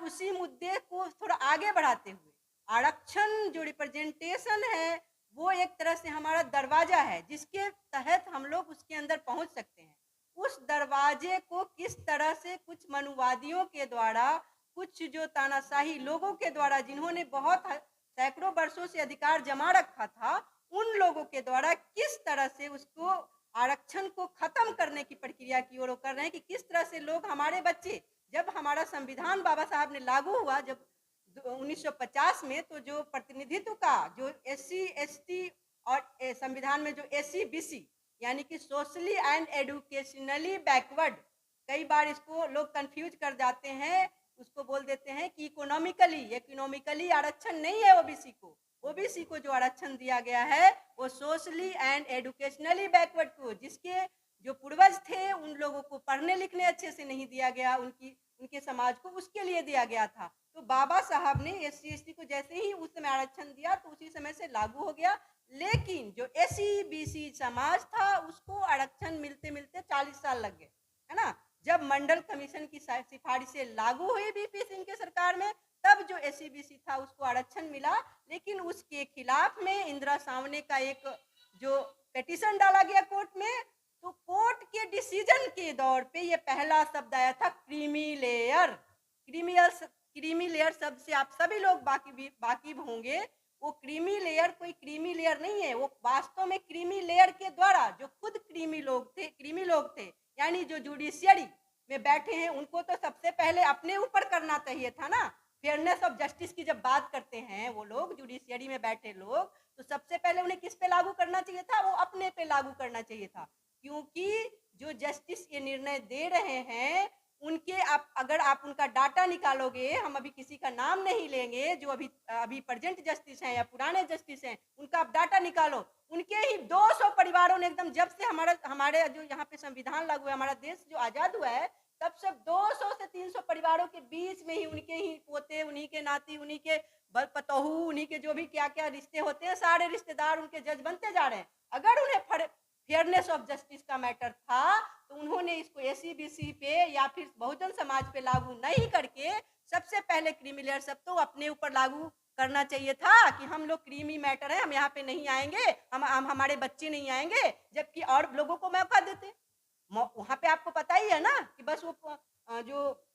उसी मुद्दे को थोड़ा आगे बढ़ाते हुए आरक्षण जो रिप्रेजेंटेशन है, वो एक तरह से हमारा दरवाजा है, जिसके तहत हम लोग उसके अंदर पहुँच सकते हैं। उस दरवाजे को किस तरह से कुछ मनुवादियों के द्वारा, कुछ जो तानाशाही लोगों के द्वारा जिन्होंने सैकड़ों वर्षों से अधिकार जमा रखा था, उन लोगों के द्वारा किस तरह से उसको आरक्षण को खत्म करने की प्रक्रिया की ओर वो कर रहे हैं कि किस तरह से लोग हमारे बच्चे, जब हमारा संविधान बाबा साहब ने लागू हुआ, जब 1950 में, तो जो प्रतिनिधित्व का जो एससी एसटी और संविधान में जो एससी बीसी यानी कि सोशली एंड एडुकेशनली बैकवर्ड, कई बार इसको लोग कंफ्यूज कर जाते हैं, उसको बोल देते हैं कि इकोनॉमिकली आरक्षण नहीं है ओबीसी को। ओबीसी को जो आरक्षण दिया गया है वो सोशली एंड एडुकेशनली बैकवर्ड को, जिसके जो पूर्वज थे उन लोगों को पढ़ने लिखने अच्छे से नहीं दिया गया, उनके समाज को, उसके लिए दिया गया था। तो बाबा साहब ने एससी एसटी को जैसे ही उस समय आरक्षण दिया तो उसी समय से लागू हो गया। लेकिन जो एससी बीसी समाज था उसको आरक्षण मिलते मिलते 40 साल लग गए, है ना। जब मंडल कमीशन की सिफारिशें लागू हुई बीपी सिंह के सरकार में, तब जो एससी बीसी था उसको आरक्षण मिला। लेकिन उसके खिलाफ में इंदिरा सावने का एक जो पिटीशन डाला गया कोर्ट में, तो कोर्ट के डिसीजन के दौर पे ये पहला शब्द आया था क्रीमी लेयर। क्रीमी लेयर शब्द से आप सभी लोग वाकिफ होंगे। वो क्रीमी लेयर कोई क्रीमी लेयर नहीं है, वो वास्तव में क्रीमी लेयर के द्वारा जो खुद क्रीमी लोग थे यानी जो जुडिशियरी में बैठे हैं, उनको तो सबसे पहले अपने ऊपर करना चाहिए था ना। फेयरनेस ऑफ जस्टिस की जब बात करते हैं वो लोग, जुडिशियरी में बैठे लोग, तो सबसे पहले उन्हें किस पे लागू करना चाहिए था? वो अपने पे लागू करना चाहिए था। क्योंकि जो जस्टिस ये निर्णय दे रहे हैं, उनके अगर आप उनका डाटा निकालोगे, हम अभी किसी का नाम नहीं लेंगे, जो अभी प्रेजेंट जस्टिस हैं या पुराने जस्टिस हैं, उनका आप डाटा निकालो। उनके ही 200 परिवारों ने एकदम, जब से हमारे जो यहाँ पे संविधान लागू है, हमारा देश जो आजाद हुआ है, तब से 200 से 300 परिवारों के बीच में ही उनके ही पोते, उन्हीं के नाती, उन्हीं के पतोहू, उन्हीं के जो भी क्या क्या रिश्ते होते हैं, सारे रिश्तेदार उनके जज बनते जा रहे हैं। अगर उन्हें फेयरनेस ऑफ जस्टिस का मैटर था तो उन्होंने इसको एससी बीसी पे या फिर बहुजन समाज पे लागू नहीं करके सबसे पहले क्रीमी लेयर सब तो अपने ऊपर लागू करना चाहिए था कि हम लोग क्रीमी मैटर है, हम यहाँ पे नहीं आएंगे, हम हमारे बच्चे नहीं आएंगे, जबकि और लोगों को मौका देते। वहां पे आपको पता ही है ना कि बस वो जो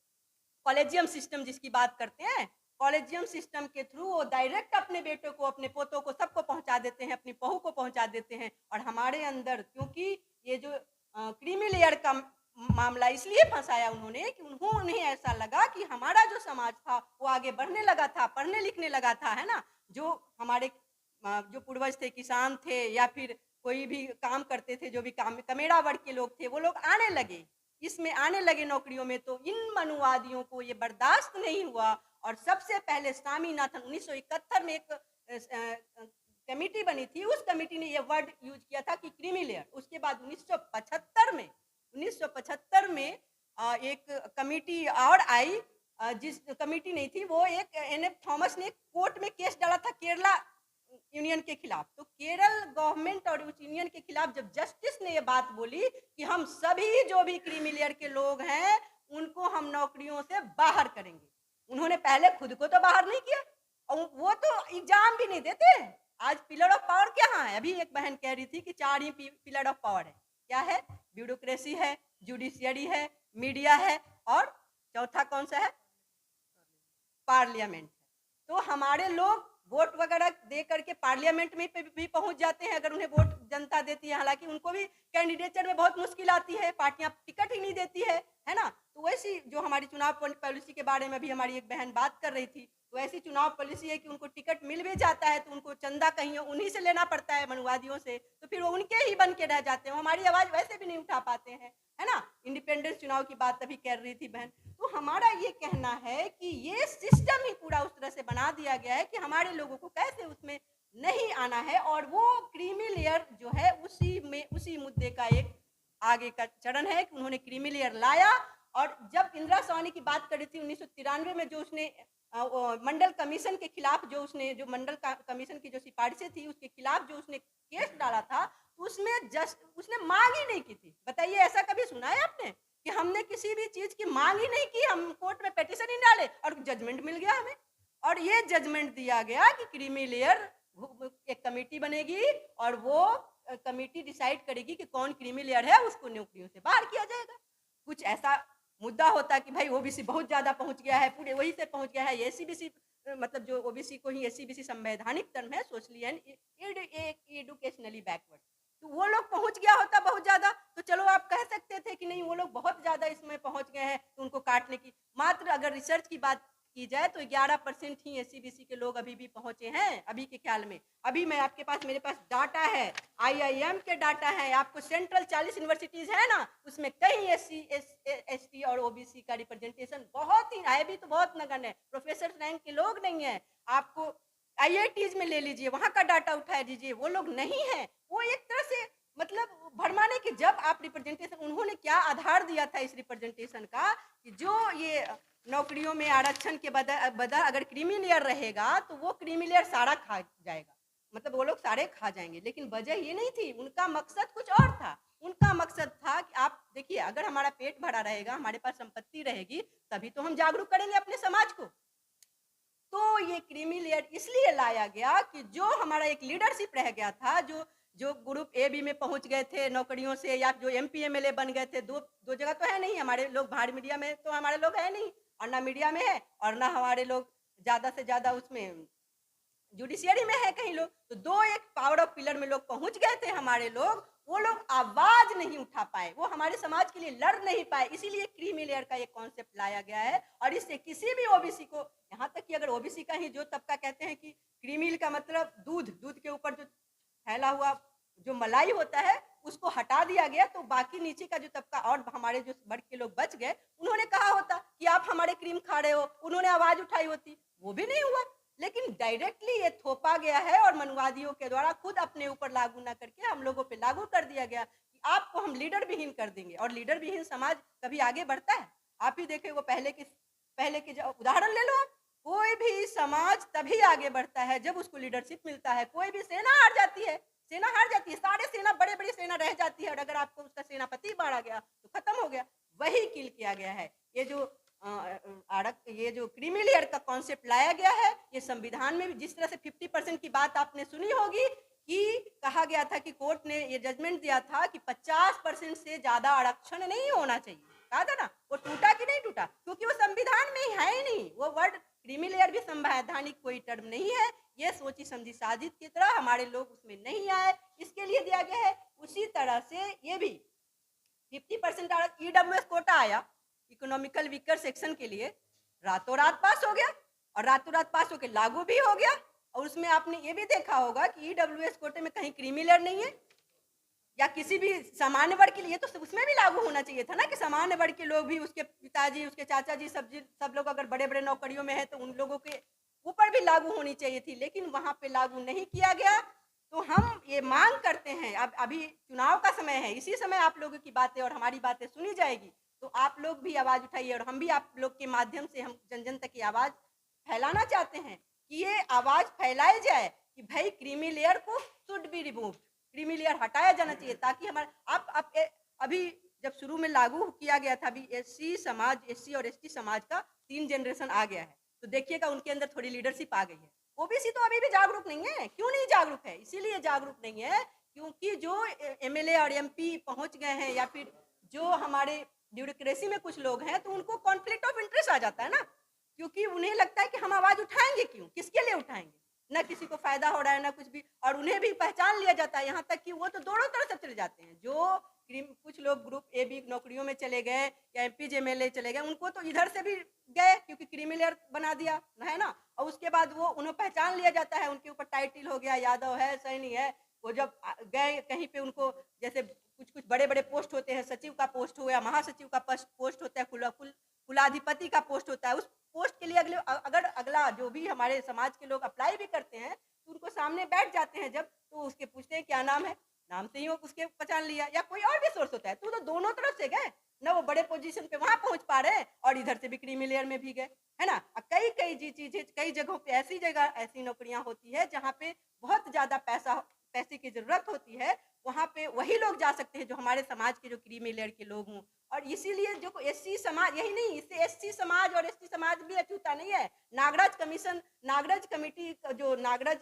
कॉलेजियम सिस्टम जिसकी बात करते हैं, कॉलेजियम सिस्टम के थ्रू वो डायरेक्ट अपने बेटों को, अपने पोतों को, सबको पहुंचा देते हैं, अपनी बहू को पहुंचा देते हैं। और हमारे अंदर क्योंकि ये जो क्रीमी लेयर का मामला इसलिए फंसाया उन्होंने कि उन्हें ऐसा लगा कि हमारा जो समाज था वो आगे बढ़ने लगा था, पढ़ने लिखने लगा था, है ना। जो हमारे जो पूर्वज थे, किसान थे या फिर कोई भी काम करते थे, जो भी काम कमेड़ा वर्ग के लोग थे, वो लोग आने लगे, इसमें आने लगे नौकरियों में। तो इन मनुवादियों को ये बर्दाश्त नहीं हुआ और सबसे पहले स्वामीनाथन 1971 में एक कमेटी बनी थी, उस कमेटी ने ये वर्ड यूज किया था कि क्रीमी लेयर। उसके बाद 1975 में एक कमेटी और आई, जिस कमेटी नहीं थी वो, एक एनएफ थॉमस ने कोर्ट में केस डाला था केरला यूनियन के खिलाफ। तो केरल गवर्नमेंट और उस यूनियन के खिलाफ जब जस्टिस ने ये बात बोली कि हम सभी जो भी क्रीमी लेयर के लोग हैं उनको हम नौकरियों से बाहर करेंगे, उन्होंने पहले खुद को तो बाहर नहीं किया और वो तो एग्जाम भी नहीं देते। आज पिलर ऑफ पावर क्या है? अभी एक बहन कह रही थी कि 4 ही पिलर ऑफ पावर है। क्या है? ब्यूरोक्रेसी है, जुडिशियरी है, मीडिया है और चौथा कौन सा है? पार्लियामेंट है। तो हमारे लोग वोट वगैरह दे करके पार्लियामेंट में भी पहुंच जाते हैं, अगर उन्हें वोट जनता देती है। हालांकि उनको भी कैंडिडेचर में बहुत मुश्किल आती है, पार्टियां टिकट ही नहीं देती है ना। तो वैसी जो हमारी चुनाव पॉलिसी के बारे में भी हमारी एक बहन बात कर रही थी, तो ऐसी चुनाव पॉलिसी है कि उनको टिकट मिल भी जाता है तो उनको चंदा कहीं उन्हीं से लेना पड़ता है, मनुवादियों से, तो फिर वो उनके ही बन के रह जाते हैं, हमारी आवाज वैसे भी नहीं उठा पाते हैं, है ना। इंडिपेंडेंस चुनाव की बात अभी कर रही थी बहन। तो हमारा ये कहना है कि ये सिस्टम ही पूरा उस तरह से बना दिया गया है कि हमारे लोगों को कैसे उसमें नहीं आना है, और वो क्रीमी लेयर जो है उसी मुद्दे का एक आगे का चरण है कि उन्होंने क्रीमी लेयर लाया। और जब इंदिरा सावनी की बात करी थी 1993 में, जो उसने मंडल कमीशन के खिलाफ जो मंडल कमीशन की जो सिफारिशें थी उसके खिलाफ जो उसने केस डाला था, तो उसने मांग ही नहीं की थी। बताइए, ऐसा कभी सुना है आपने कि हमने किसी भी चीज की मांग ही नहीं की, हम कोर्ट में पिटीशन ही डाले डाले और जजमेंट मिल गया हमें। और ये जजमेंट दिया गया कि क्रीमी लेयर एक कमेटी बनेगी और वो कमेटी डिसाइड करेगी कि कौन क्रीमी लेयर है, उसको नौकरियों से बाहर किया जाएगा। कुछ ऐसा मुद्दा होता कि भाई ओबीसी बहुत ज़्यादा पहुँच गया है, पूरे वहीं से पहुँच गया है, एससी-बीसी मतलब जो ओबीसी को ही एससी-बीसी संवैधानिक टर्म है, सोशली एंड एडुकेशनली बैकवर्ड। तो वो लोग पहुँच गया होता बहुत ज़्यादा, तो चलो आप कह सकते थे कि नहीं वो लोग बहुत ज़्यादा इसमें पहुँच गए हैं, तो उनको काटने की मात्र अगर रिसर्च की बात की जाए तो 11% ही एससी-बीसी के लोग अभी भी पहुँचे हैं, अभी के ख्याल में। अभी मैं आपके पास मेरे पास डाटा है, आईआईएम के डाटा है, आपको सेंट्रल 40 यूनिवर्सिटीज़ है ना, उसमें कहीं एसटी और ओबीसी का रिप्रेजेंटेशन बहुत ही है भी तो बहुत नगण्य है, प्रोफेसर रैंक के लोग नहीं हैं। आपको आईआईटीज़ में ले लीजिए, वहाँ का डाटा उठा दीजिए, वो लोग नहीं हैं। वो एक तरह से मतलब भरमाने की जब आप रिप्रेजेंटेशन उन्होंने क्या आधार दिया था इस रिप्रेजेंटेशन का कि जो ये नौकरियों में आरक्षण के बदल अगर क्रीमी लेयर रहेगा तो वो क्रीमी लेयर सारा खा जाएगा, मतलब वो लोग सारे खा जाएंगे। लेकिन वजह ये नहीं थी, उनका मकसद कुछ और था। उनका मकसद था कि आप देखिए अगर हमारा पेट भरा रहेगा, हमारे पास संपत्ति रहेगी, तभी तो हम जागरूक करेंगे अपने समाज को। तो ये क्रीमी लेयर इसलिए लाया गया कि जो हमारा एक लीडरशिप रह गया था, जो जो ग्रुप ए बी में पहुंच गए थे नौकरियों से, या जो एमपी एमएलए बन गए थे, दो जगह तो है नहीं हमारे लोग, बाहर मीडिया में तो हमारे लोग है नहीं, और ना मीडिया में है, और ना हमारे लोग ज़्यादा से ज़्यादा उसमें जुडिशियरी में है कहीं लोग। तो दो एक पावर ऑफ पिलर में लोग पहुंच गए थे हमारे लोग, वो लोग आवाज नहीं उठा पाए, वो हमारे समाज के लिए लड़ नहीं पाए, इसीलिए क्रीमी लेयर का एक कॉन्सेप्ट लाया गया है। और इससे किसी भी ओबीसी को, यहाँ तक कि अगर ओबीसी का ही जो तबका कहते हैं कि क्रीमी का मतलब दूध, दूध के ऊपर जो फैला हुआ जो मलाई होता है उसको हटा दिया गया, तो बाकी नीचे का जो तबका और हमारे जो वर्ग के लोग बच गए, उन्होंने कहा होता कि आप हमारे क्रीम खा रहे हो, उन्होंने आवाज उठाई होती, वो भी नहीं हुआ। लेकिन डायरेक्टली ये थोपा गया है और मनुवादियों के द्वारा खुद अपने ऊपर लागू ना करके हम लोगों पे लागू कर दिया गया कि आपको हम लीडर विहीन कर देंगे। और लीडर विहीन समाज कभी आगे बढ़ता है? आप ही देखे वो पहले के उदाहरण ले लो आप, कोई भी समाज तभी आगे बढ़ता है जब उसको लीडरशिप मिलता है। कोई भी सेना हार जाती है, सेना हार जाती है, सारे सेना बड़े बड़ी सेना रह जाती है, और अगर आपको उसका सेनापति मारा गया तो खत्म हो गया। वही किल किया गया है। ये जो ये जो क्रीमी लेयर का कॉन्सेप्ट लाया गया है, ये संविधान में भी जिस तरह से 50% की बात आपने सुनी होगी कि कहा गया था कि कोर्ट ने ये जजमेंट दिया था कि 50% से ज्यादा आरक्षण नहीं होना चाहिए, कहा था ना, वो टूटा कि नहीं टूटा? क्योंकि वो संविधान में है ही नहीं। वो वर्ड क्रीमी लेयर भी संवैधानिक कोई टर्म नहीं है, ये सोची समझी साजिश की तरह हमारे लोग उसमें नहीं आए, इसके लिए दिया गया है। उसी तरह से ये भी 50% ईडब्ल्यूएस कोटा आया इकोनॉमिकल वीकर सेक्शन के लिए, रातों रात पास हो गया, और रातों रात पास होकर लागू भी हो गया। और उसमें आपने ये भी देखा होगा कि ईडब्ल्यूएस कोटे में कहीं क्रीमी लेयर नहीं है, या किसी भी सामान्य वर्ग के लिए तो उसमें भी लागू होना चाहिए था ना, कि सामान्य वर्ग के लोग भी, उसके पिताजी, उसके चाचा जी, सब लोग अगर बड़े बड़े नौकरियों में है तो उन लोगों के ऊपर भी लागू होनी चाहिए थी, लेकिन वहां पे लागू नहीं किया गया। तो हम ये मांग करते हैं, अब अभी चुनाव का समय है, इसी समय आप लोगों की बातें और हमारी बातें सुनी जाएगी, तो आप लोग भी आवाज उठाइए, और हम भी आप लोग के माध्यम से हम जन जन तक की आवाज फैलाना चाहते हैं कि ये आवाज फैलाई जाए कि भाई क्रीमी लेयर को should be removed, creamy layer हटाया जाना चाहिए, ताकि हमारे आप अभी जब शुरू में लागू किया गया था, अभी एससी समाज, एससी और एसटी समाज का 3 जनरेशन आ गया है, तो देखिएगा उनके अंदर थोड़ी लीडरशिप आ गई है। ओबीसी तो अभी भी जागरूक नहीं है। क्यों नहीं जागरूक है? इसीलिए जागरूक नहीं है क्योंकि जो एमएलए और एमपी पहुंच गए हैं, या फिर जो हमारे ब्यूरोक्रेसी में कुछ लोग हैं, तो उनको कॉन्फ्लिक्ट ऑफ इंटरेस्ट आ जाता है ना, क्योंकि उन्हें लगता है कि हम आवाज उठाएंगे क्यों, किसके लिए उठाएंगे, ना किसी को फायदा हो रहा है ना कुछ भी, और उन्हें भी पहचान लिया जाता है, यहाँ तक कि वो तो दोनों तरफ से चले जाते हैं। जो कुछ लोग ग्रुप ए बी नौकरियों में चले गए या एमपी जेएमएलए चले गए, उनको तो इधर से भी गए क्योंकि क्रीमी लेयर बना दिया है ना, और उसके बाद वो उन्हें पहचान लिया जाता है, उनके ऊपर टाइटल हो गया, यादव है, सैनी है। वो जब गए कहीं पे, उनको जैसे कुछ कुछ बड़े बड़े पोस्ट होते हैं, सचिव का पोस्ट हो या महासचिव का पोस्ट होता है, कुलाधिपति का पोस्ट होता है, उस पोस्ट के लिए अगर अगला जो भी हमारे समाज के लोग अप्लाई भी करते हैं, तो उनको सामने बैठ जाते हैं जब, तो उसके पूछते हैं क्या नाम है, नाम से ही वो उसके पहचान लिया, या कोई और भी सोर्स होता है, तो दोनों तरफ से गए ना, वो बड़े पोजीशन पे वहां पहुंच पा रहे और इधर से भी क्रीमी लेयर में भी गए, है ना। कई कई चीजें, कई जगहों पे ऐसी नौकरियां होती है जहाँ पे बहुत ज्यादा पैसे की जरूरत होती है, वहां पे वही लोग जा सकते हैं जो हमारे समाज के जो क्रीमी लेयर के लोग हों। और इसीलिए जो एससी समाज, यही नहीं, इससे एससी समाज और एसटी समाज भी अछूत होता नहीं है। नागराज कमीशन, नागराज कमेटी जो नागराज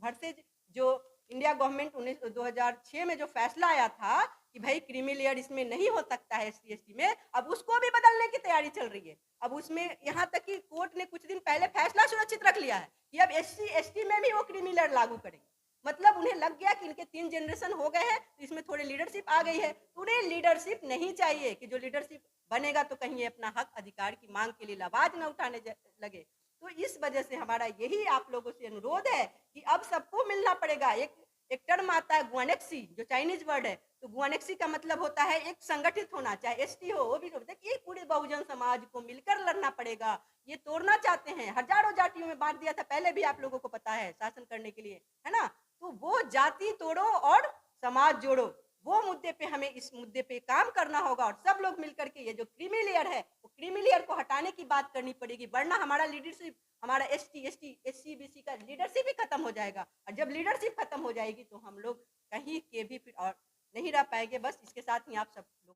वर्सेज जो इंडिया गवर्नमेंट 2006 में जो फैसला आया था कि भाई क्रीमी लेयर इसमें नहीं हो सकता है एससी एसटी में, अब उसको भी बदलने की तैयारी चल रही है। अब उसमें यहाँ तक कि कोर्ट ने कुछ दिन पहले फैसला सुरक्षित रख लिया है कि अब एससी एसटी में भी वो क्रीमी लेयर लागू करेंगे। मतलब उन्हें लग गया कि इनके 3 जनरेशन हो गए हैं, तो इसमें थोड़ी लीडरशिप आ गई है। तो उन्हें लीडरशिप नहीं चाहिए कि जो लीडरशिप बनेगा तो कहीं ये अपना हक अधिकार की मांग के लिए आवाज न उठाने लगे। तो इस वजह से हमारा यही आप लोगों से अनुरोध है कि अब सबको मिलना पड़ेगा। एक टर्म आता है गुआनेक्सी, जो चाइनीज वर्ड है, तो गुआनेक्सी का मतलब होता है एक संगठित होना, चाहे एसटी हो वो भी हो, ये पूरे बहुजन समाज को मिलकर लड़ना पड़ेगा। ये तोड़ना चाहते हैं, हजारों जातियों में बांट दिया था, पहले भी आप लोगों को पता है, शासन करने के लिए, है ना। तो वो जाति तोड़ो और समाज जोड़ो, वो मुद्दे पे हमें इस मुद्दे पे काम करना होगा और सब लोग मिलकर के ये जो क्रीमी लेयर है वो क्रीमी लेयर को हटाने की बात करनी पड़ेगी, वरना हमारा लीडरशिप, हमारा एससी बीसी का लीडरशिप ही खत्म हो जाएगा। और जब लीडरशिप खत्म हो जाएगी तो हम लोग कहीं के भी फिर और नहीं रह पाएंगे। बस इसके साथ ही आप सब